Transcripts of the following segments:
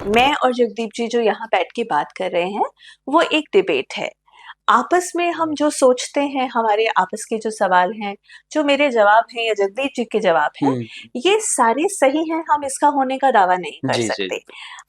मैं और जगदीप जी जो यहाँ बैठ के बात कर रहे हैं, वो एक डिबेट है। आपस में हम जो सोचते हैं, हमारे आपस के जो सवाल हैं, जो मेरे जवाब हैं या जगदीप जी के जवाब हैं, ये सारे सही हैं, हम इसका होने का दावा नहीं कर जी, जी। सकते।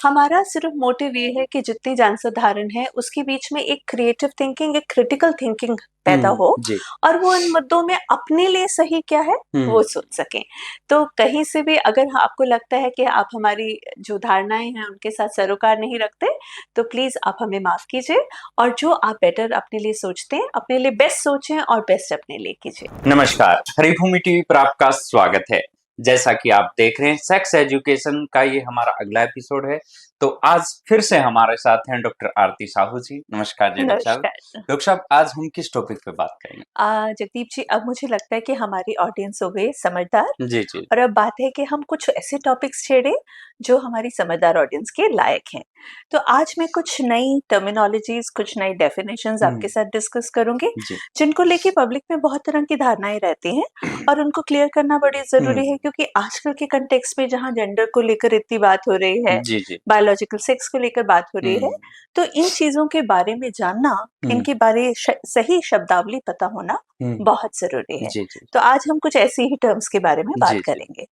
हमारा सिर्फ मोटिव ये है कि जितनी जान-साधारण है, उसके बीच में एक क्रिएटिव थिंकिंग, एक क्रिटिकल थिंकिंग पैदा हो जी। और वो इन मुद्दों में अपने लिए सही क्या है, वो सोच सकें। तो कहीं से भी अगर आपको लगता है कि आप हमारी जो धारणाएँ हैं, उनके साथ सरोकार नहीं रखते, तो प्लीज़ आप हमें माफ़ कीजिए और जो आप बेटर अपने लिए सोचते हैं, अपने लिए बेस्ट सोचें और बेस्ट अपने लिए कीजिए। नमस्कार, हरिभूमि टीवी पर आपका स्वागत है। जैसा कि आप देख रहे हैं, सेक्स एजुकेशन का ये हमारा अगला एपिसोड है। तो आज फिर से हमारे साथ हैं डॉक्टर आरती साहू जी। नमस्कार जी डॉक्टर साहब। नमस्कार। डॉक्टर साहब, आज हम किस टॉपिक पे बात करेंगे? जगदीप जी, अब मुझे लगता है कि हमारी ऑडियंस हो गई समझदार जी, जी। और अब बात है कि हम कुछ ऐसे टॉपिक्स छेड़ें जो हमारी समझदार ऑडियंस के लायक हैं। तो आज मैं कुछ नई टर्मिनोलॉजीज़, कुछ नई डेफिनेशंस आपके साथ डिस्कस करूँगी, जी। जिनको लेके पब्लिक में बहुत तरह की धारणाएँ रहती हैं और उनको क्लियर करना बड़ी ज़रूरी है क्योंकि आजकल के कॉन्टेक्स्ट में जहाँ जेंडर को लेकर इतनी बात हो रही है, जी, जी। बायोलॉजिकल सेक्स को लेकर बात हो रही है, तो इन चीज़ों के बारे में जानना, इनके बारे सही शब्दावली पता होना बहुत ज़रूरी है। जी, जी। तो आज हम कुछ ऐसी ही टर्म्स के बारे में जी, बात जी। करेंगे।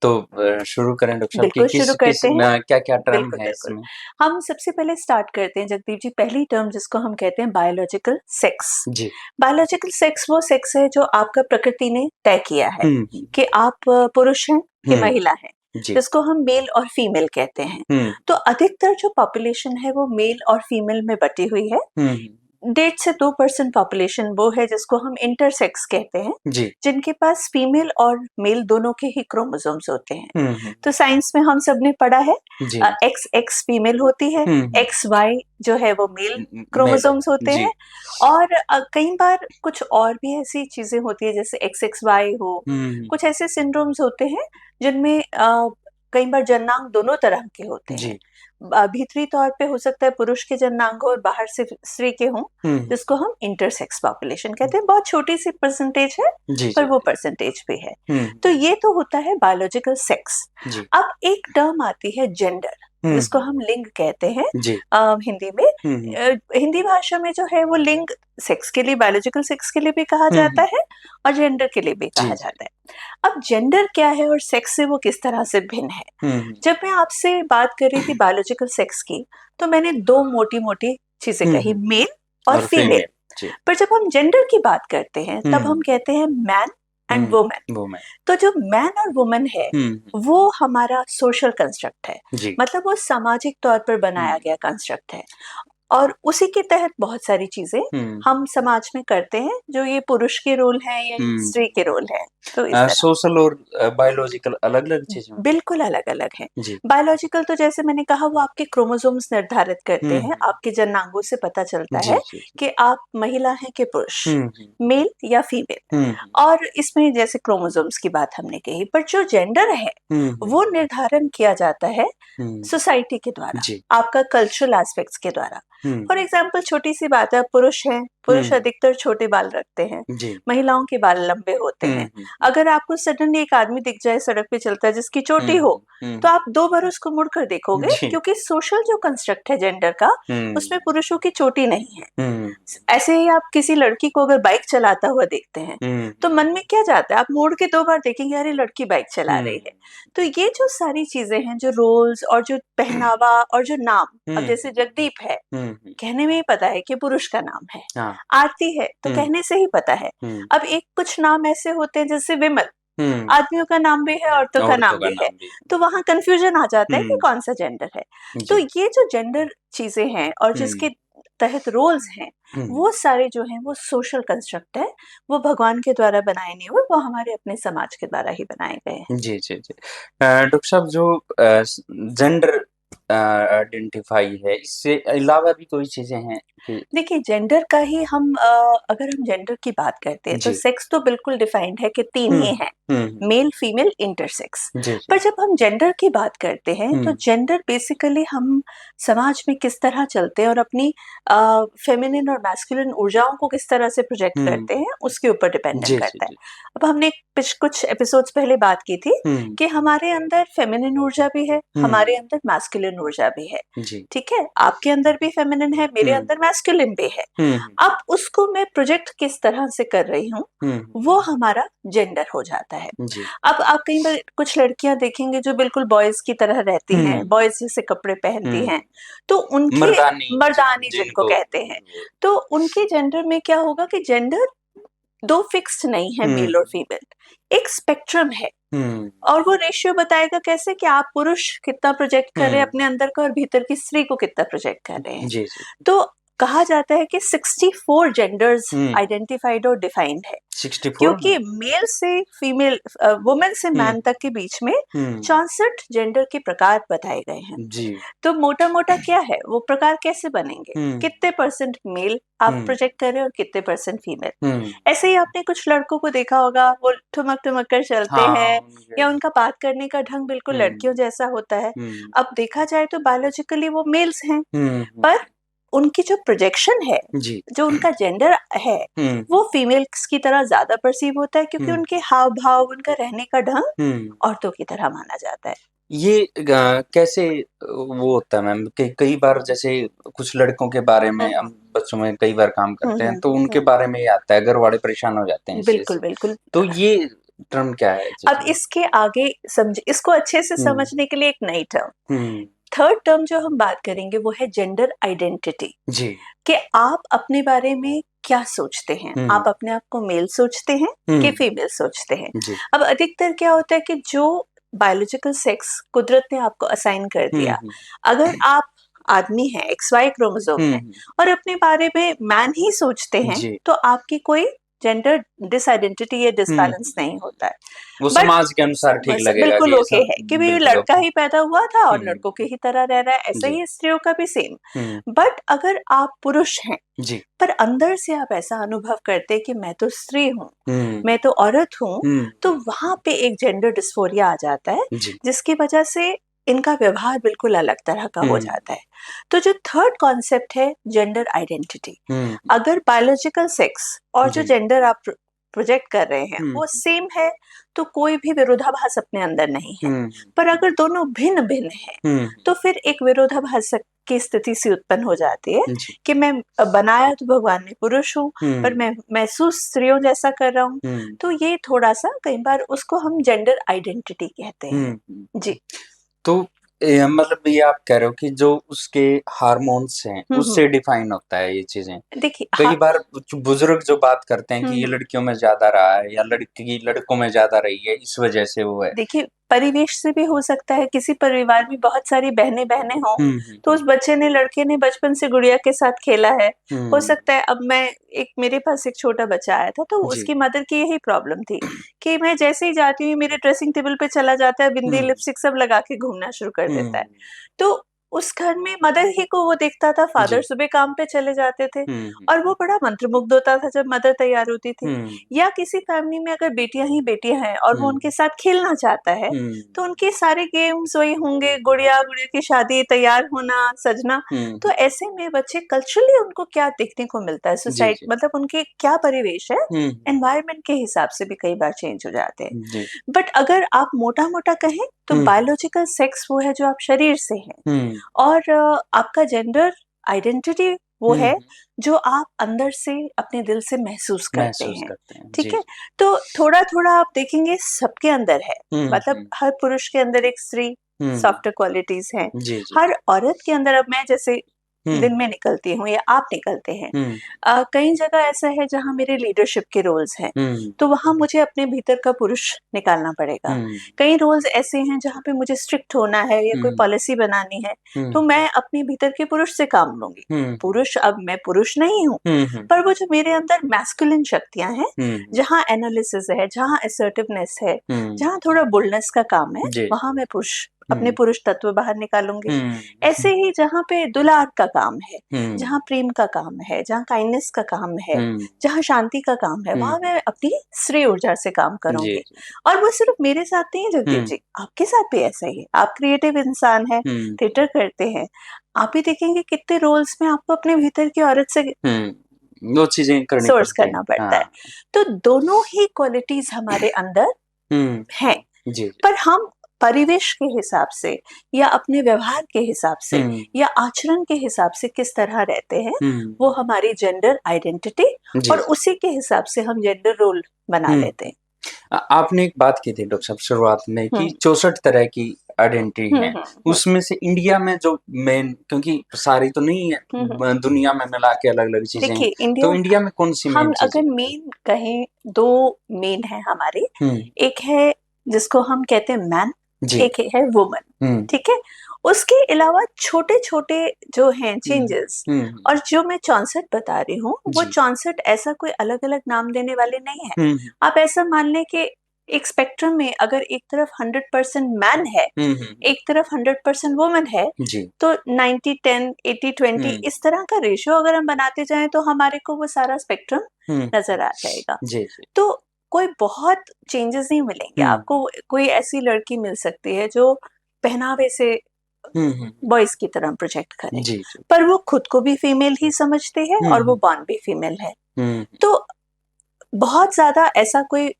तो शुरू करें डॉक्टर साहब कि बिल्कुल शुरू किस करते हैं। क्या-क्या टर्म बिल्कुल, है बिल्कुल। इसमें? हम सबसे पहले स्टार्ट करते हैं जगदीप जी, पहली टर्म जिसको हम कहते हैं बायोलॉजिकल सेक्स। जी। बायोलॉजिकल सेक्स वो सेक्स है जो आपका प्रकृति ने तय किया है कि आप पुरुष हैं कि महिला हैं, जी। जिसको हम मेल और फीमेल कहते हैं। तो अधिकतर जो पॉपुलेशन है वो मेल और फीमेल में बटी हुई है। 1.5 से 2% पॉपुलेशन वो है जिसको हम इंटरसेक्स कहते हैं, जी। जिनके पास फीमेल और मेल दोनों के ही क्रोमोसोम्स होते हैं। तो साइंस में हम सब ने पढ़ा है, जी। XX फीमेल होती है, XY जो है वो मेल क्रोमोसोम्स होते जी। हैं और कई बार कुछ और भी ऐसी चीजें होती है जैसे XXY हो, कुछ ऐसे सिंड्रोम्स होते हैं जिनमें कई बार जननांग दोनों तरह के होते हैं। जी। भीतरी तौर पे हो सकता है पुरुष के जननांग हो और बाहर से स्त्री के हों, जिसको हम इंटरसेक्स पॉपुलेशन कहते हैं। बहुत छोटी सी परसेंटेज है, जी, पर जी। वो परसेंटेज भी है। तो ये तो होता है बायोलॉजिकल सेक्स। जी। अब एक टर्म आती है जेंडर, जिसको हम लिंग कहते हैं जी। हिंदी में। हिंदी भाषा में जो है वो लिंग सेक्स के लिए, बायोलॉजिकल सेक्स के लिए भी कहा जाता है और जेंडर के लिए भी कहा जाता है। अब जेंडर क्या है और सेक्स से वो किस तरह से भिन्न है? जब मैं आपसे बात कर रही थी बायोलॉजिकल सेक्स की, तो मैंने 2 मोटी-मोटी चीजें कही, मेल और फीमेल। जी। पर जब हम जेंडर की बात करते हैं, तब हम कहते हैं मैन एंड वुमन। तो जो मैन और वुमन है, वो हमारा सोशल कंस्ट्रक्ट है, जी। मतलब वो सामाजिक तौर पर बनाया गया कंस्ट्रक्ट है और उसी के तहत बहुत सारी चीजें हम समाज में करते हैं, जो ये पुरुष के रोल हैं या स्त्री के रोल हैं। तो इस तरह सोशल और बायोलॉजिकल अलग-अलग चीज़ें हैं? बिल्कुल अलग-अलग हैं। जी। बायोलॉजिकल तो जैसे मैंने कहा वो आपके क्रोमोसोम्स निर्धारित करते हैं, आपके जननांगों से पता चलता जी, है जी। कि आप महिला हैं कि पुरुष, मेल या फीमेल। और इसमें जैसे क्रोमोसोम्स की बात हमने कही, पर जो जेंडर है वो निर्धारण किया जाता है सोसाइटी के द्वारा, जी। आपका कल्चरल एस्पेक्ट्स के द्वारा। फॉर एग्जाम्पल छोटी सी बात है, पुरुष हैं, पुरुष अधिकतर छोटे बाल रखते हैं, जी। महिलाओं के बाल लंबे होते हैं। अगर आपको सडनली एक आदमी दिख जाए सड़क पे चलता है जिसकी चोटी हो, तो आप 2 बार उसको मुड़कर देखोगे, जी। क्योंकि सोशल जो कंस्ट्रक्ट है जेंडर का, उसमें पुरुषों की चोटी नहीं है। ऐसे ही आप किसी लड़की को अगर बाइक चलाता हुआ देखते हैं, तो मन में क्या जाता है, आप मुड़ के 2 बार देखेंगे, अरे लड़की बाइक चला रही है। तो ये जो सारी चीजें हैं, जो रोल्स और जो पहनावा और जो नाम, अब जैसे जगदीप है, कहने में ही पता है कि पुरुष का नाम है। हाँ। आरती है तो कहने से ही पता है। अब एक कुछ नाम ऐसे होते हैं जैसे विमल, आदमियों का नाम भी है, औरतों का नाम भी है, तो वहां कंफ्यूजन आ जाता है कि कौन सा जेंडर है। तो ये जो जेंडर चीजें हैं और जिसके तहत रोल्स हैं, वो सारे जो हैं वो सोशल कंस्ट्रक्ट है, वो भगवान के द्वारा बनाए नहीं हुए, वो हमारे अपने समाज के द्वारा ही बनाए गए हैं। जी, जी, जी। डॉक्टर साहब, जो जेंडर आइडेंटिफाई है, इससे अलावा भी कोई चीज़ें हैं कि? देखिए, जेंडर का ही हम अगर हम जेंडर की बात करते हैं, तो जी। सेक्स तो बिल्कुल डिफाइंड है कि 3 ही हैं, मेल, फीमेल, इंटरसेक्स। जी, जी। पर जब हम जेंडर की बात करते हैं, तो जेंडर बेसिकली हम समाज में किस तरह चलते हैं और अपनी फेमिनिन और मैस्कुलिन ऊर्जाओं को किस तरह से प्रोजेक्ट करते हैं, उसके ऊपर डिपेंडेंट जी, जी, करता है। जी। अब हमने कुछ एपिसोड्स पहले बात की थी कि हमारे अंदर फेमिनिन ऊर्जा भी है, हमारे अंदर मैस्कुलिन फेमिनिन ऊर्जा भी है, जी। ठीक है, आपके अंदर भी फेमिनिन है, मेरे अंदर मैस्कुलिन भी है। अब उसको मैं प्रोजेक्ट किस तरह से कर रही हूँ, वो हमारा जेंडर हो जाता है। अब आप कई बार कुछ लड़कियां देखेंगे जो बिल्कुल बॉयज की तरह रहती हैं, बॉयज जैसे कपड़े पहनती हैं, तो उनके मर्दानी जिनको कहते हैं, तो उनके जेंडर में क्या होगा कि जेंडर दो फिक्स्ड नहीं है, मेल और फीमेल, एक स्पेक्ट्रम है। और वो रेशियो बताएगा कैसे कि आप पुरुष कितना प्रोजेक्ट कर रहे हैं अपने अंदर का और भीतर की स्त्री को कितना प्रोजेक्ट कर रहे हैं। तो कहा जाता है कि 64 जेंडर्स आइडेंटिफाइड और डिफाइंड है, 64 क्योंकि मेल से फीमेल, वुमेन से मैन तक के बीच में 64 जेंडर के प्रकार बताए गए हैं। तो मोटा मोटा क्या है, वो प्रकार कैसे बनेंगे, कितने परसेंट मेल आप प्रोजेक्ट कर रहे हो और कितने परसेंट फीमेल। ऐसे ही आपने कुछ लड़कों को देखा होगा, वो ठुमक ठुमक कर चलते हैं, या उनका बात करने का ढंग बिल्कुल लड़कियों जैसा होता है। अब देखा जाए तो बायोलॉजिकली वो मेल्स हैं, पर उनकी जो प्रोजेक्शन है, जो उनका जेंडर है, वो फीमेल्स की तरह ज्यादा परसीव होता है, क्योंकि उनके हाव भाव, उनका रहने का ढंग औरतों की तरह माना जाता है। ये कैसे वो होता है मैम, कई बार जैसे कुछ लड़कों के बारे में हम बच्चों में कई बार काम करते हैं, तो उनके बारे में ये आता है, घर वाले परेशान हो जाते हैं। बिल्कुल बिल्कुल। तो ये टर्म क्या है? अब इसके आगे समझ, इसको अच्छे से समझने के लिए एक नई टर्म, थर्ड टर्म जो हम बात करेंगे वो है जेंडर आइडेंटिटी। जी। कि आप अपने बारे में क्या सोचते हैं, आप अपने आप को मेल सोचते हैं कि फीमेल सोचते हैं। अब अधिकतर क्या होता है कि जो बायोलॉजिकल सेक्स कुदरत ने आपको असाइन कर दिया, अगर आप आदमी हैं, XY क्रोमोसोम है, और अपने बारे में मैन ही सोचते हैं, तो आपकी कोई जेंडर डिसआइडेंटिटी या डिसबैलेंस नहीं होता है। वो समाज के अनुसार ठीक लगेगा, बिल्कुल ओके है कि भी लड़का ही पैदा हुआ था और लड़कों के ही तरह रह रहा है, ऐसा ही स्त्रियों का भी सेम। बट अगर आप पुरुष हैं, पर अंदर से आप ऐसा अनुभव करते हैं कि मैं तो स्त्री हूँ, मैं तो औरत हूँ, तो वहां पे एक जेंडर डिस्फोरिया आ जाता है, जिसकी वजह से इनका व्यवहार बिल्कुल अलग तरह का हो जाता है। तो जो थर्ड कॉन्सेप्ट है जेंडर आइडेंटिटी, अगर बायोलॉजिकल सेक्स और जो जेंडर आप प्रोजेक्ट कर रहे हैं वो सेम है, तो कोई भी विरोधाभास अपने अंदर नहीं है। पर अगर दोनों भिन्न भिन्न है, तो फिर एक विरोधाभास की स्थिति सी उत्पन्न हो जाती है कि मैं बनाया तो भगवान ने पुरुष हूँ, पर मैं महसूस स्त्रियों जैसा कर रहा हूँ। तो ये थोड़ा सा कई बार उसको हम जेंडर आइडेंटिटी कहते हैं। जी। तो मतलब ये आप कह रहे हो कि जो उसके हार्मोन्स हैं उससे डिफाइन होता है ये चीजें। देखिए कई बार बुजुर्ग जो बात करते हैं कि ये लड़कियों में ज्यादा रहा है या लड़की लड़कों में ज्यादा रही है, इस वजह से वो है। देखिए परिवेश से भी हो सकता है, किसी परिवार में बहुत सारी बहनें हों, तो उस बच्चे ने, लड़के ने बचपन से गुड़िया के साथ खेला है। हो सकता है, अब मेरे पास एक छोटा बच्चा आया था, तो उसकी मदर की यही प्रॉब्लम थी कि मैं जैसे ही जाती हूँ मेरे ड्रेसिंग टेबल पे चला जाता है, बिंदी लिपस्टिक सब लगा के घूमना शुरू कर देता है। तो उस घर में मदर ही को वो देखता था, फादर सुबह काम पे चले जाते थे, और वो बड़ा मंत्रमुग्ध होता था जब मदर तैयार होती थी। या किसी फैमिली में अगर बेटियां ही बेटियां हैं और वो उनके साथ खेलना चाहता है, तो उनके सारे गेम्स वही होंगे, गुड़िया की शादी, तैयार होना, सजना। तो ऐसे में बच्चे कल्चरली उनको क्या देखने को मिलता है, सोसाइटी मतलब उनके क्या परिवेश है, एनवायरमेंट के हिसाब से भी कई बार चेंज हो जाते हैं। बट अगर आप मोटा मोटा कहें तो बायोलॉजिकल सेक्स वो है जो आप शरीर से हैं, और आपका जेंडर आइडेंटिटी वो है जो आप अंदर से अपने दिल से महसूस करते हैं। ठीक है, तो थोड़ा थोड़ा आप देखेंगे सबके अंदर है, मतलब हर पुरुष के अंदर एक स्त्री सॉफ्ट क्वालिटीज हैं, हर औरत के अंदर, अब मैं जैसे दिन में निकलती हूँ या आप निकलते हैं, कई जगह ऐसा है जहाँ मेरे लीडरशिप के रोल्स हैं, तो वहां मुझे अपने भीतर का पुरुष निकालना पड़ेगा। कई रोल्स ऐसे हैं जहाँ पे मुझे स्ट्रिक्ट होना है या कोई पॉलिसी बनानी है, तो मैं अपने भीतर के पुरुष से काम लूंगी। पुरुष, अब मैं पुरुष नहीं हूँ, पर वो जो मेरे अंदर मैस्कुलिन शक्तियां हैं, जहाँ एनालिसिस है, जहाँ असर्टिवनेस है, जहाँ थोड़ा बोल्डनेस का काम है, वहां मैं अपने पुरुष तत्व बाहर निकालूंगी। ऐसे ही जहाँ पे दुलार का काम है, जहाँ प्रेम का काम है, जहाँ काइंडनेस का काम है, जहाँ शांति का काम है, वहां मैं अपनी स्त्री ऊर्जा से काम करूंगी। और वो सिर्फ मेरे साथ नहीं है जगदीप जी, आपके साथ भी ऐसा ही है। आप क्रिएटिव इंसान है, थिएटर करते हैं, आप ही देखेंगे कितने रोल्स में आपको अपने भीतर की औरत से वो चीजें सोर्स करना पड़ता है। तो दोनों ही क्वालिटीज हमारे अंदर हैं, पर हम परिवेश के हिसाब से या अपने व्यवहार के हिसाब से या आचरण के हिसाब से किस तरह रहते हैं, वो हमारी जेंडर आइडेंटिटी और उसी के हिसाब से हम जेंडर रोल बना लेते हैं। आपने एक बात की थी डॉक्टर साहब शुरुआत में कि 64 तरह की आइडेंटिटी है, उसमें से इंडिया में जो मेन, क्योंकि सारी तो नहीं है, दुनिया में मिला के अलग अलग चीजें हैं, तो इंडिया में कौन सी हम अगर मेन कहें, 2 मेन है हमारे। एक है जिसको हम कहते हैं मैन, एक है वुमन, ठीक है। उसके अलावा छोटे छोटे जो हैं चेंजेस, और जो मैं 64 बता रही हूँ, वो 64 ऐसा कोई अलग अलग नाम देने वाले नहीं है। आप ऐसा मान लें कि एक स्पेक्ट्रम में अगर एक तरफ 100% मैन है, एक तरफ 100% वुमन है, तो 90-10, 80-20 इस तरह का रेशियो अगर हम बनाते जाएं तो हमारे को वो सारा स्पेक्ट्रम नजर आ जाएगा। तो कोई बहुत चेंजेस नहीं मिलेंगे आपको। कोई ऐसी लड़की मिल सकती है जो पहनावे से बॉयज की तरह प्रोजेक्ट करे, पर वो खुद को भी फीमेल ही समझते हैं और वो बॉर्न भी फीमेल है। तो बहुत ज्यादा ऐसा कोई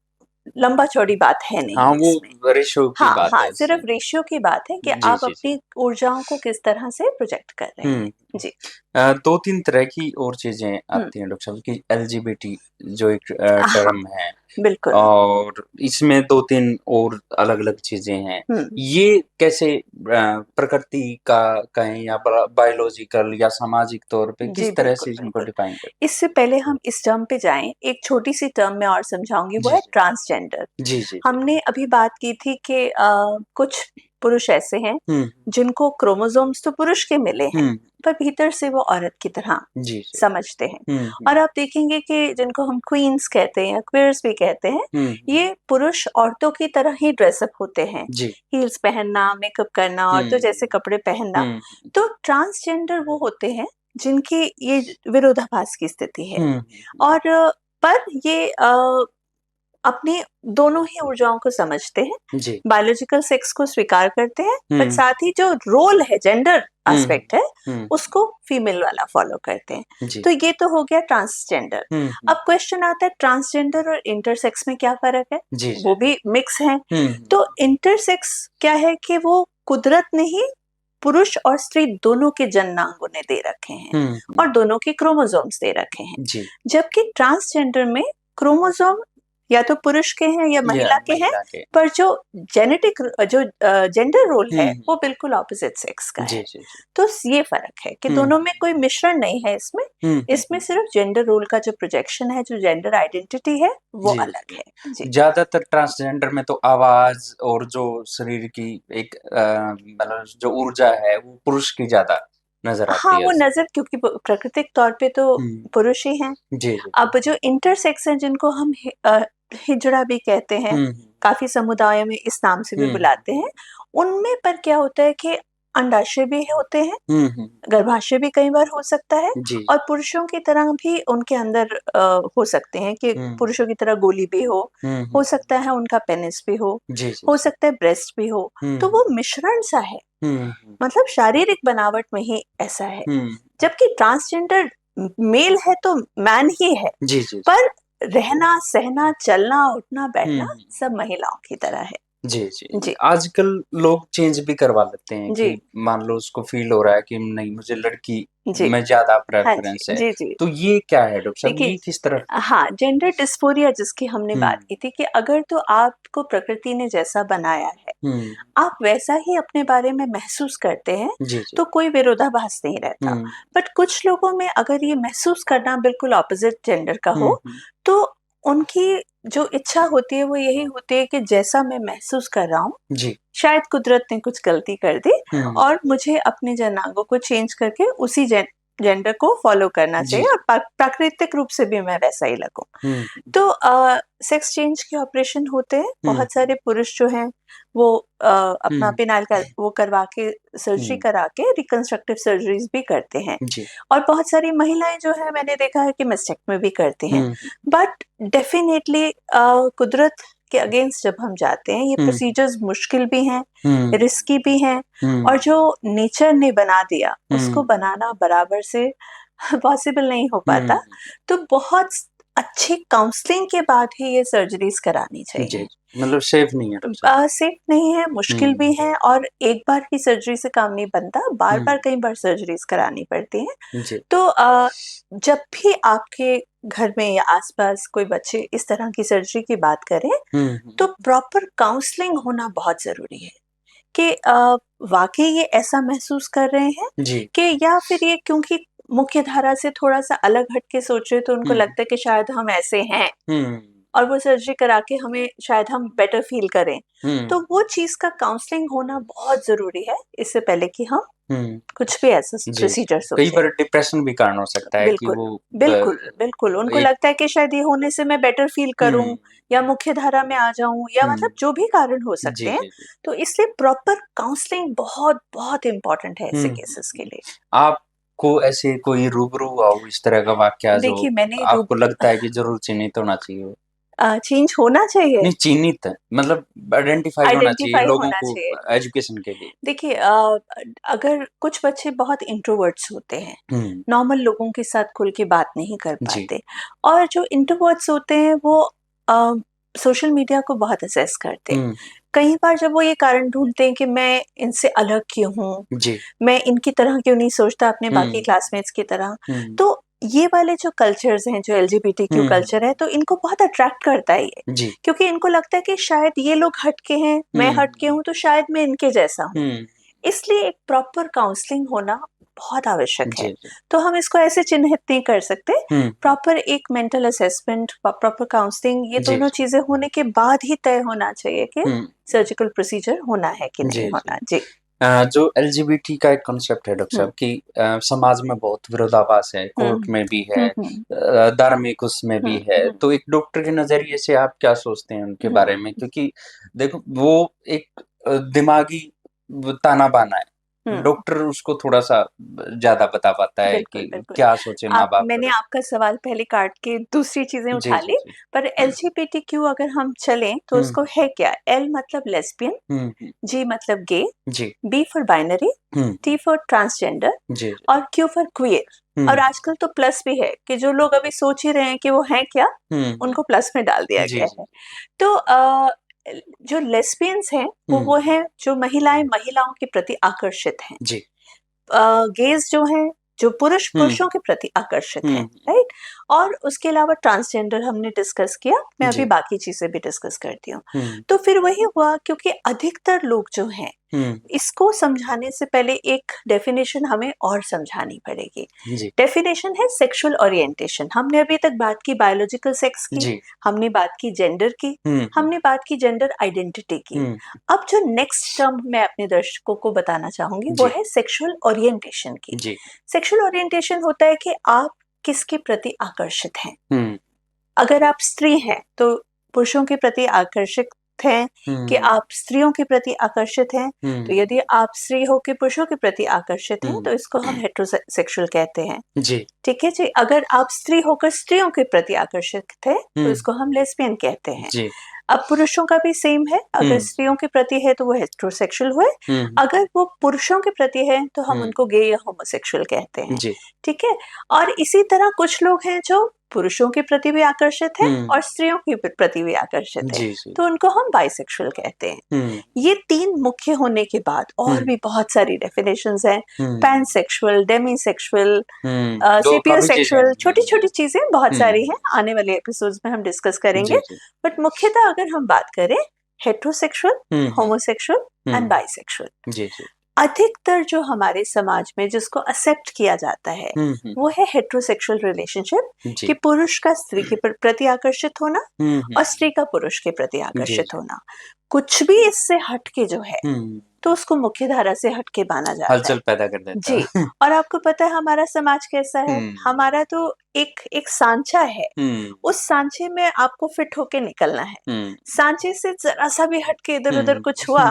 लंबा चौड़ी बात है नहीं। हाँ, वो रेशियो की बात है। सिर्फ रेशियो की बात है कि आप अपनी ऊर्जाओं को किस तरह से प्रोजेक्ट कर रहे हैं। जी। 2-3 तरह की और चीजें आती हैं डॉक्टर साहब की, LGBT जो एक टर्म है, बिल्कुल, और इसमें 2-3 और अलग अलग चीजें हैं। ये कैसे प्रकृति का कहें या बायोलॉजिकल या सामाजिक तौर पे किस तरह से इनको डिफाइन करते हैं? इससे पहले हम इस टर्म पे जाएं, एक छोटी सी टर्म मैं और समझाऊंगी, वो है ट्रांसजेंडर। हमने अभी बात की थी कि कुछ पुरुष ऐसे हैं जिनको क्रोमोसोम्स तो पुरुष के मिले हैं, पर भीतर से वो औरत की तरह समझते हैं। और आप देखेंगे कि जिनको हम क्वींस कहते हैं या क्वीयर्स भी कहते हैं, ये पुरुष औरतों की तरह ही ड्रेसअप होते हैं, हील्स पहनना, मेकअप करना, औरतों जैसे कपड़े पहनना। तो ट्रांसजेंडर वो होते हैं जिनकी ये विरोधाभास की स्थिति है, और पर ये अपनी दोनों ही ऊर्जाओं को समझते हैं, बायोलॉजिकल सेक्स को स्वीकार करते हैं, पर साथ ही जो रोल है, जेंडर एस्पेक्ट है, उसको फीमेल वाला फॉलो करते हैं। तो ये तो हो गया ट्रांसजेंडर। अब क्वेश्चन आता है ट्रांसजेंडर और इंटरसेक्स में क्या फर्क है? वो भी मिक्स है। तो इंटरसेक्स क्या है कि वो कुदरत ने ही पुरुष और स्त्री दोनों के जन्नांग उन्हें दे रखे हैं और दोनों के क्रोमोसोम्स दे रखे हैं। जबकि ट्रांसजेंडर में क्रोमोसोम या तो पुरुष के हैं या महिला के हैं, पर जो जेनेटिक जो जेंडर रोल है वो बिल्कुल ऑपोजिट सेक्स का है। तो ये फर्क है कि दोनों में कोई मिश्रण नहीं है। इसमें सिर्फ जेंडर रोल का जो प्रोजेक्शन है, जो जेंडर आइडेंटिटी है, वो अलग है। ज्यादातर ट्रांसजेंडर में तो आवाज और जो शरीर की एक मतलब जो ऊर्जा है वो पुरुष की ज्यादा नजर आती है। वो नजर, क्योंकि प्राकृतिक तौर पे तो पुरुष ही हैं। अब जो इंटरसेक्स हैं, जिनको हम हिजड़ा भी कहते हैं, काफी समुदायों में इस नाम से भी बुलाते हैं, उनमें पर क्या होता है कि अंडाशय भी होते हैं, गर्भाशय भी कई बार हो सकता है, और पुरुषों की तरह भी उनके अंदर हो सकते हैं कि पुरुषों की तरह गोली भी हो सकता है उनका पेनिस भी हो सकता है ब्रेस्ट भी हो। तो वो मिश्रण सा है, मतलब शारीरिक बनावट में ही ऐसा है। जबकि ट्रांसजेंडर मेल है तो मैन ही है, पर रहना, सहना, चलना, उठना, बैठना सब महिलाओं की तरह है। जी। आजकल लोग चेंज भी करवा लेते हैं कि मान लो उसको फील हो रहा है कि नहीं, मुझे लड़की में ज्यादा प्रेफरेंस है। तो ये क्या है डॉक्टर साहब, ये किस तरह? जेंडर डिस्फोरिया जिसकी हमने बात की थी कि अगर तो आपको प्रकृति ने जैसा बनाया है, आप वैसा ही अपने बारे में महसूस करते हैं, तो कोई विरोधाभास नहीं रहता। बट कुछ लोगों में अगर ये महसूस करना बिल्कुल ऑपोजिट जेंडर का हो, तो उनकी जो इच्छा होती है वो यही होती है कि जैसा मैं महसूस कर रहा हूँ, शायद कुदरत ने कुछ गलती कर दी और मुझे अपने जनांगों को चेंज करके उसी जेंडर को फॉलो करना चाहिए, और प्राकृतिक रूप से भी मैं वैसा ही लगूं। तो सेक्स चेंज के ऑपरेशन होते हैं। बहुत सारे पुरुष जो हैं वो अपना पेनाइल का वो करवा के, सर्जरी करा के रिकंस्ट्रक्टिव सर्जरीज भी करते हैं, और बहुत सारी महिलाएं जो है मैंने देखा है कि मेस्टेक्टमी भी करती हैं। बट डेफिनेटली कुदरत के अगेंस्ट जब हम जाते हैं, ये प्रोसीजर्स मुश्किल भी हैं, रिस्की भी हैं, और जो नेचर ने बना दिया उसको बनाना बराबर से पॉसिबल नहीं हो पाता। तो बहुत अच्छी काउंसलिंग के बाद ही ये सर्जरीज करानी चाहिए। मतलब सेफ नहीं है डॉक्टर साहब? सेफ नहीं है, मुश्किल भी है, और एक बार की सर्जरी से काम नहीं बनता, बार-बार कई बार सर्जरीज़ करानी पड़ती हैं। जी। तो जब भी आपके घर में या आस-पास कोई बच्चे इस तरह की सर्जरी की बात करें, तो प्रॉपर काउंसलिंग होना बहुत ज़रूरी है कि वाक़ई ये ऐसा महसूस कर रहे हैं जी। कि या फिर ये क्योंकि मुख्य धारा से थोड़ा-सा अलग हट के सोच रहे, तो उनको लगता है कि शायद हम ऐसे हैं और वो सर्जरी करा के हमें शायद हम बेटर फ़ील करें। तो वो चीज़ का काउंसलिंग होना बहुत ज़रूरी है, इससे पहले कि हम कुछ भी ऐसा जी, प्रोसीजर कई सोचें। बार डिप्रेशन भी कारण हो सकता है कि बिल्कुल, वो बिल्कुल, बिल्कुल। उनको एक लगता है कि शायद ये होने से मैं बेटर फ़ील करूँ या मुख्य धारा में आ जाऊँ, या मतलब जो भी कारण हो सकते जी, हैं। जी, जी। तो इसलिए प्रॉपर काउंसलिंग बहुत, बहुत इम्पोर्टेंट है ऐसे केसेस के लिए। आपको ऐसे कोई रूबरू हुआ हो इस तरह का वाकया जो देखिए, मैंने आपको लगता है कि ज़रूर चिन्हित होना चाहिए वो? चेंज होना चाहिए, नहीं, चिन्हित मतलब आइडेंटिफ़ाई होना चाहिए आइडेंटिफ़ाई लोगों होना को चाहिए। एजुकेशन के लिए। देखिए, अगर कुछ बच्चे बहुत इंट्रोवर्ट्स होते हैं, हुँ, नॉर्मल लोगों के साथ खुल के बात नहीं कर जी। पाते, और जो इंट्रोवर्ट्स होते हैं वो अ, सोशल मीडिया को बहुत असेस करते हैं। हुँ, कई बार जब वो ये कारण ढूँढते हैं कि मैं इनसे अलग क्यों हूँ, जी। मैं इनकी तरह क्यों नहीं सोचता अपने बाकी हुँ, क्लासमेट्स की तरह। हुँ, तो ये वाले जो कल्चर्स हैं, जो एलजीबीटीक्यू हुँ, कल्चर है, तो इनको बहुत अट्रैक्ट करता है ये। जी। क्योंकि इनको लगता है कि शायद ये लोग हट के हैं, मैं हुँ, हट के हूँ, तो शायद मैं इनके जैसा हूँ। हुँ, इसलिए एक प्रॉपर काउंसलिंग होना बहुत आवश्यक है। जी, जी। तो हम इसको ऐसे चिन्हित नहीं कर सकते। हुँ, प्रॉपर एक मेंटल असेसमेंट, प्रॉपर काउंसलिंग, ये जी, दोनों चीज़ें होने के बाद ही तय होना चाहिए कि हुँ, सर्जिकल प्रोसीजर होना है कि नहीं जी, जी। होना। जी। जो एलजीबीटी का एक कॉन्सेप्ट है डॉक्टर हुँ, साहब कि समाज में बहुत विरोधाभास है, हुँ, कोर्ट में भी है, हुँ, हुँ, धार्मिक उसमें हुँ, भी है, हुँ, तो एक डॉक्टर के नज़रिए से आप क्या सोचते हैं उनके हुँ, बारे में? क्योंकि देखो वो एक दिमागी ताना-बाना है, हुँ। डॉक्टर उसको थोड़ा-सा ज़्यादा बता पाता है बिल्कुल, कि बिल्कुल। क्या सोचे आप माँ-बाप मैंने अगर आपका सवाल पहले काट के दूसरी चीज़ें जी, उठा जी, ली, जी। पर एलजीबीटीक्यू अगर हम चलें तो हुँ, उसको है क्या? एल मतलब लेस्बियन, हुँ, हुँ, जी मतलब गे, जी, बी फॉर बाइनरी, हुँ, टी फॉर ट्रांसजेंडर, जी, जी, और क्यू फॉर क्वेयर। और हुँ, आजकल तो प्लस भी है कि जो लोग अभी सोच ही रहे हैं कि वो हैं क्या, हुँ, उनको प्लस में डाल दिया जी, गया जी, है। तो जो लेस्बियंस हैं, वो हुँ, हैं जो महिलाएँ महिलाओं के प्रति आकर्षित हैं। जी, गेज़ जो हैं, जो पुरुष हुँ, पुरुषों के प्रति आकर्षित हैं, हुँ, राइट? और उसके अलावा ट्रांसजेंडर हमने डिस्कस किया, मैं अभी जी, बाकी चीज़ें भी डिस्कस करती हूँ। हुँ, तो फिर वही हुआ, क्योंकि अधिकतर लोग जो हैं, हुँ, इसको समझाने से पहले एक डेफिनेशन हमें और समझानी पड़ेगी। जी, डेफिनेशन है सेक्सुअल ओरिएंटेशन। हमने अभी तक बात की बायोलॉजिकल सेक्स की, जी, हमने बात की जेंडर की, हुँ, हुँ, हमने बात की जेंडर आइडेंटिटी की। हुँ, अब जो नेक्स्ट टर्म मैं अपने दर्शकों को बताना चाहूँगी, वो जी, है सेक्सुअल ओरिएंटेशन की। जी, सेक्सुअल ओरिएंटेशन होता है कि आप किसके प्रति आकर्षित हैं। हुँ, अगर आप स्त्री हैं, तो पुरुषों के प्रति आकर्षित हैं, कि हुँ, आप स्त्रियों के प्रति आकर्षित हैं। तो हुँ, यदि आप स्त्री होके पुरुषों के प्रति आकर्षित हैं, हुँ, तो इसको हम हेटेरोसेक्सुअल कहते हैं। जी, ठीक है जी? अगर आप स्त्री होकर स्त्रियों के प्रति आकर्षित थे, तो हुँ, इसको हम लेस्बियन कहते हैं। जी, अब पुरुषों का भी सेम है, अगर हुँ, स्त्रियों के प्रति है तो वो हेटेरोसेक्सुअल हुए, हुँ, अगर वो पुरुषों के प्रति है तो हम हुँ, उनको गे या होमोसेक्सुअल कहते हैं। जी, ठीक है? और इसी तरह कुछ लोग हैं जो पुरुषों के प्रति भी आकर्षित हैं हुँ, और स्त्रियों के प्रति भी आकर्षित हैं, जी, जी, तो उनको हम बाइसेक्सुअल कहते हैं। हुँ, ये 3 मुख्य होने के बाद और हुँ, भी बहुत सारी डेफिनेशंस हैं, हुँ, पैनसेक्सुअल, डेमिसेक्सुअल, जो काफ़ी चीज़ें हैं। सेपियोसेक्सुअल, छोटी-छोटी चीज़ें बहुत हुँ, सारी हैं, आने वाले एपिसोड्स में हम डिस्कस करेंगे। जी, जी, बट मुख्यतः अगर हम बात करें, हेटेरोसेक्सुअल, हुँ, हुँ, होमोसेक्सुअल एंड हुँ, बाइसेक्सुअल। जी, जी, अधिकतर जो हमारे समाज में जिसको एक्सेप्ट किया जाता है, हुँ, हुँ, वो है हेटेरोसेक्सुअल रिलेशनशिप, कि जी, पुरुष का स्त्री के प्रति आकर्षित होना हुँ, हुँ, और स्त्री का पुरुष के प्रति जी, आकर्षित जी, होना। कुछ भी इससे हट के जो है, हुँ, तो उसको मुख्य धारा से हट के माना जाता है। हलचल पैदा कर देता जी। है। और आपको पता है हमारा समाज कैसा है? हुँ, हमारा तो एक एक सांचा है, हुँ, उस सांचे में आपको फिट होके निकलना है। हुँ, सांचे से ज़रा-सा भी हट के इधर-उधर हुँ, कुछ हुआ,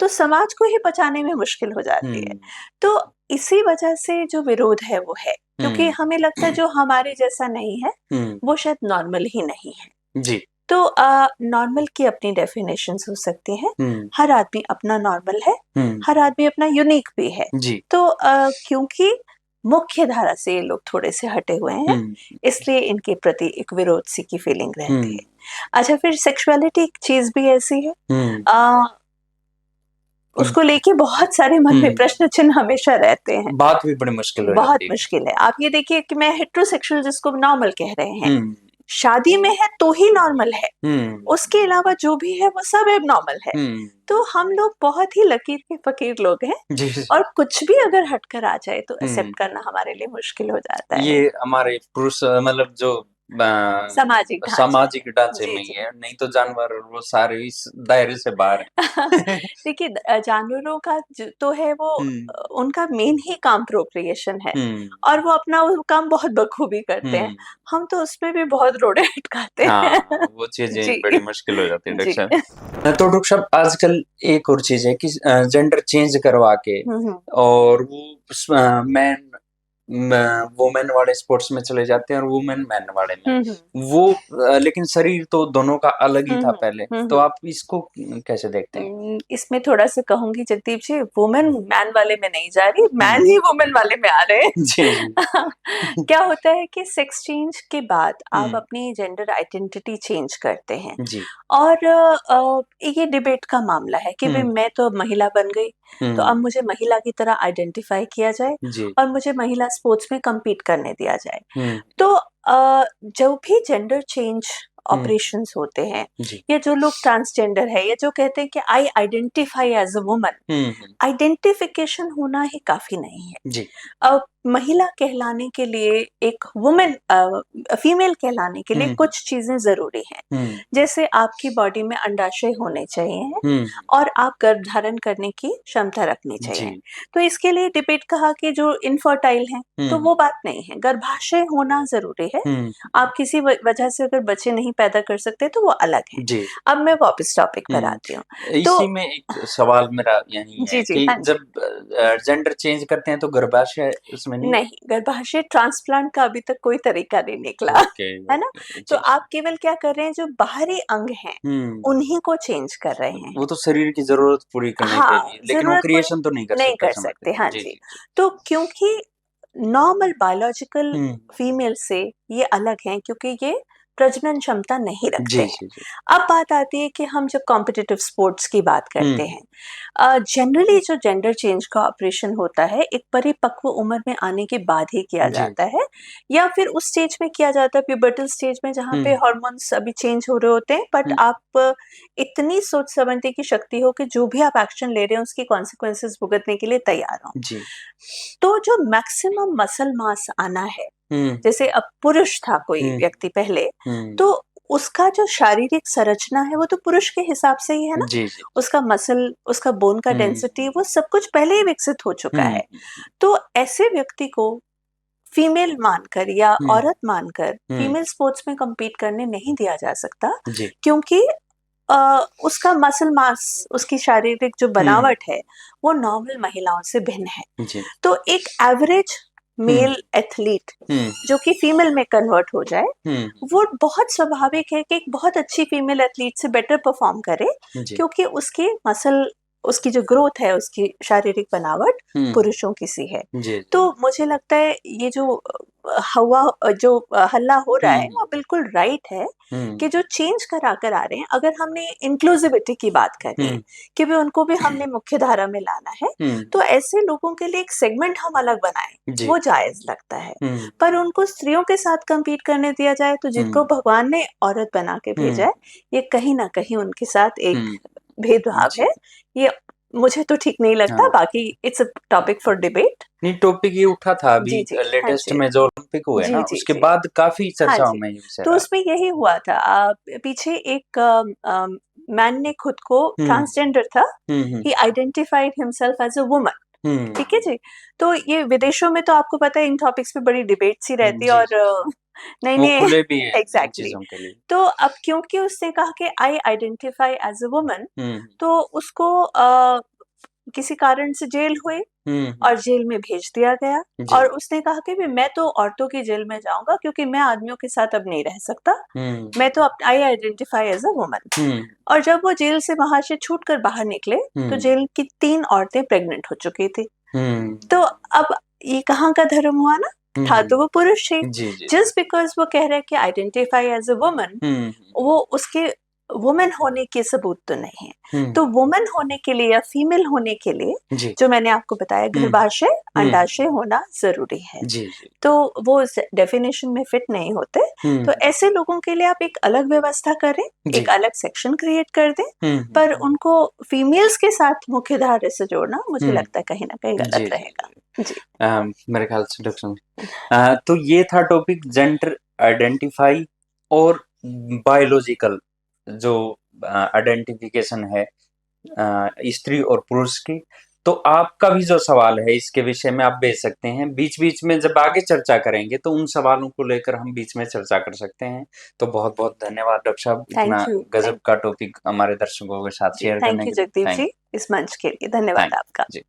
तो समाज को ही पचाने में मुश्किल हो जाती है। हुँ, तो इसी वजह से जो विरोध है वो है, क्योंकि हुँ, हमें लगता है जो हमारे जैसा नहीं है, हुँ, वो शायद नॉर्मल ही नहीं है। जी, तो नॉर्मल की अपनी डेफिनेशंस हो सकती हैं। हुँ, हर आदमी अपना नॉर्मल है, हुँ, हर आदमी अपना यूनिक भी है। जी, तो क्योंकि मुख्य धारा से ये लोग थोड़े से हटे हुए हैं, इसलिए इनके प्रति एक विरोध सी की फीलिंग रहती है। अच्छा, फिर सेक्सुअलिटी एक चीज भी ऐसी है, उसको लेके बहुत सारे मन में प्रश्न चिन्ह हमेशा रहते हैं। बात भी बड़ी मुश्किल बहुत मुश्किल है। आप ये देखिए कि मैं हेट्रोसेक्सुअल जिसको नॉर्मल कह रहे हैं, शादी में है तो ही नॉर्मल है, उसके अलावा जो भी है वो सब एबनॉर्मल है। तो हम लोग बहुत ही लकीर के फकीर लोग हैं, और कुछ भी अगर हटकर आ जाए तो एक्सेप्ट करना हमारे लिए मुश्किल हो जाता है। ये हमारे पुरुष मतलब जो सामाजिक ढांचे में ही है, नहीं तो जानवर वो सारे इस दायरे से बाहर हैं। देखिए, जानवरों का तो है वो, उनका मेन ही काम प्रोक्रिएशन है, और वो अपना वो काम बहुत बखूबी करते हैं। हम तो उसमें भी बहुत रोड़े अटकाते हैं। वो चीजें बड़ी मुश्किल हो जाती है डॉक्टर साहब। तो डॉक्टर साहब आजकल एक और चीज है कि जेंडर चेंज करवा के और वो मैन वुमेन वाले स्पोर्ट्स में चले जाते हैं और वुमेन मैन वाले में, वो लेकिन शरीर तो दोनों का अलग ही था पहले। तो आप इसको कैसे देखते हैं? इसमें थोड़ा सा कहूंगी जगदीप जी, वुमेन मैन वाले में नहीं जा रही, मैन ही वुमेन वाले में आ रहे हैं। जी। क्या होता है कि सेक्स चेंज के बाद आप अपनी जेंडर आइडेंटिटी चेंज करते हैं, और ये डिबेट का मामला है कि भाई मैं तो महिला बन गई, तो अब मुझे महिला की तरह आइडेंटिफाई किया जाए और मुझे महिला स्पोर्ट्स में compete करने दिया जाए। तो जो भी जेंडर चेंज ऑपरेशंस होते हैं, या जो लोग ट्रांसजेंडर है, या जो कहते हैं कि I identify as a woman, identification होना ही काफी नहीं है। महिला कहलाने के लिए, एक वुमेन फीमेल कहलाने के लिए कुछ चीजें जरूरी हैं, जैसे आपकी बॉडी में अंडाशय होने चाहिए और आप गर्भ धारण करने की क्षमता रखनी चाहिए। तो इसके लिए डिबेट कहा कि जो इनफर्टाइल हैं, तो वो बात नहीं है, गर्भाशय होना जरूरी है। आप किसी वजह से अगर बच्चे नहीं पैदा कर सकते तो वो अलग है। अब मैं वापस टॉपिक पर आती हूँ। इसी में एक सवाल मेरा यही है कि जब जेंडर चेंज करते हैं तो गर्भाशय उसमें नहीं, गर्भाशय ट्रांसप्लांट का अभी तक कोई तरीका नहीं निकला, है ना? तो आप केवल क्या कर रहे हैं, जो बाहरी अंग हैं उन्हीं को चेंज कर रहे हैं। वो तो शरीर की जरूरत पूरी करने के लिए, लेकिन वो क्रिएशन तो नहीं कर सकते। हाँ जी। तो क्योंकि नॉर्मल बायोलॉजिकल फीमेल से ये अलग हैं, क्योंकि ये प्रजनन क्षमता नहीं रखते हैं। अब बात आती है कि हम जब कॉम्पिटिटिव स्पोर्ट्स की बात करते हैं, जनरली जो जेंडर चेंज का ऑपरेशन होता है एक परिपक्व उम्र में आने के बाद ही किया जाता है, या फिर उस स्टेज में किया जाता है, प्यूबर्टल स्टेज में, जहाँ पे हार्मोन्स अभी चेंज हो रहे होते हैं, बट आप इतनी सोच समझने की शक्ति हो कि जो भी आप एक्शन ले रहे हैं उसकी कॉन्सिक्वेंसेस भुगतने के लिए तैयार हो। तो जो मैक्सिमम मसल मास आना है, जैसे अब पुरुष था कोई व्यक्ति पहले, तो उसका जो शारीरिक संरचना है वो तो पुरुष के हिसाब से ही है ना, उसका मसल, उसका बोन का डेंसिटी, वो सब कुछ पहले ही विकसित हो चुका है। तो ऐसे व्यक्ति को फीमेल मानकर या औरत मानकर फीमेल स्पोर्ट्स में compete करने नहीं दिया जा सकता, क्योंकि उसका मसल मास, उसकी शारीरिक जो बनावट है वो नॉर्मल महिलाओं से भिन्न है। तो एक एवरेज मेल एथलीट जो कि फीमेल में कन्वर्ट हो जाए, वो बहुत स्वाभाविक है कि एक बहुत अच्छी फीमेल एथलीट से बेटर परफॉर्म करे, क्योंकि उसके मसल, उसकी जो ग्रोथ है, उसकी शारीरिक बनावट पुरुषों की सी है। तो मुझे लगता है ये जो हल्ला हो रहा है वो बिल्कुल राइट है, कि जो चेंज करा कर आ रहे हैं, अगर हमने इंक्लूसिविटी की बात करनी है कि भी उनको भी हमने मुख्य धारा में लाना है, तो ऐसे लोगों के लिए एक सेगमेंट हम अलग बनाएं, वो जायज लगता है। पर उनको स्त्रियों के साथ compete करने दिया जाए, तो जिनको भगवान ने औरत बना के भेजा है, ये कहीं ना कहीं उनके साथ एक भेदभाव है। ये मुझे तो ठीक नहीं लगता। बाकी it's a topic for debate. नहीं, टॉपिक ये उठा था अभी लेटेस्ट में जो ओलंपिक हुए ना, उसके बाद काफी चर्चाओं में तो उसमें यही हुआ था। पीछे एक मैन ने खुद को, ट्रांसजेंडर था, ही identified himself as a woman. ठीक है जी। तो ये विदेशों में तो आपको पता है इन टॉपिक्स पे बड़ी डिबेट सी रहती है, और नहीं एग्जैक्टली। तो अब क्योंकि उसने कहा कि I identify as a woman, तो उसको किसी कारण से जेल हुई और जेल में भेज दिया गया, और उसने कहा कि मैं तो औरतों की जेल में जाऊंगा, क्योंकि मैं आदमियों के साथ अब नहीं रह सकता, मैं तो I identify as a woman. और जब वो जेल से वहां से छूट कर बाहर निकले, तो जेल की 3 औरतें प्रेग्नेंट हो चुकी थी। तो अब ये कहाँ का धर्म हुआ ना, था तो वो पुरुष ही। जी, जी। जस्ट बिकॉज वो कह रहे हैं कि आइडेंटिफाई एज अ वुमन, वो उसके वुमेन होने के सबूत तो नहीं है। तो वुमेन होने के लिए या फीमेल होने के लिए जो मैंने आपको बताया, गर्भाशय अंडाशय होना जरूरी है। जी, जी। तो वो डेफिनेशन में फिट नहीं होते। तो ऐसे लोगों के लिए आप एक अलग व्यवस्था करें, एक अलग सेक्शन क्रिएट कर दें, पर उनको फीमेल्स के साथ मुख्य धारा से जोड़ना मुझे लगता है कहीं ना कहीं गलत रहेगा। जी मेरे ख्याल से डॉक्टर तो ये था टॉपिक जेंडर आइडेंटिफाई और बायोलॉजिकल जो आइडेंटिफिकेशन है स्त्री और पुरुष की। तो आपका भी जो सवाल है इसके विषय में आप भेज सकते हैं, बीच बीच में जब आगे चर्चा करेंगे तो उन सवालों को लेकर हम बीच में चर्चा कर सकते हैं। तो बहुत बहुत धन्यवाद डॉक्टर साहब, इतना गजब का टॉपिक हमारे दर्शकों के साथ शेयर करने थैंक के यू लिए। जगदीप जी, इस मंच के लिए धन्यवाद आपका। जी।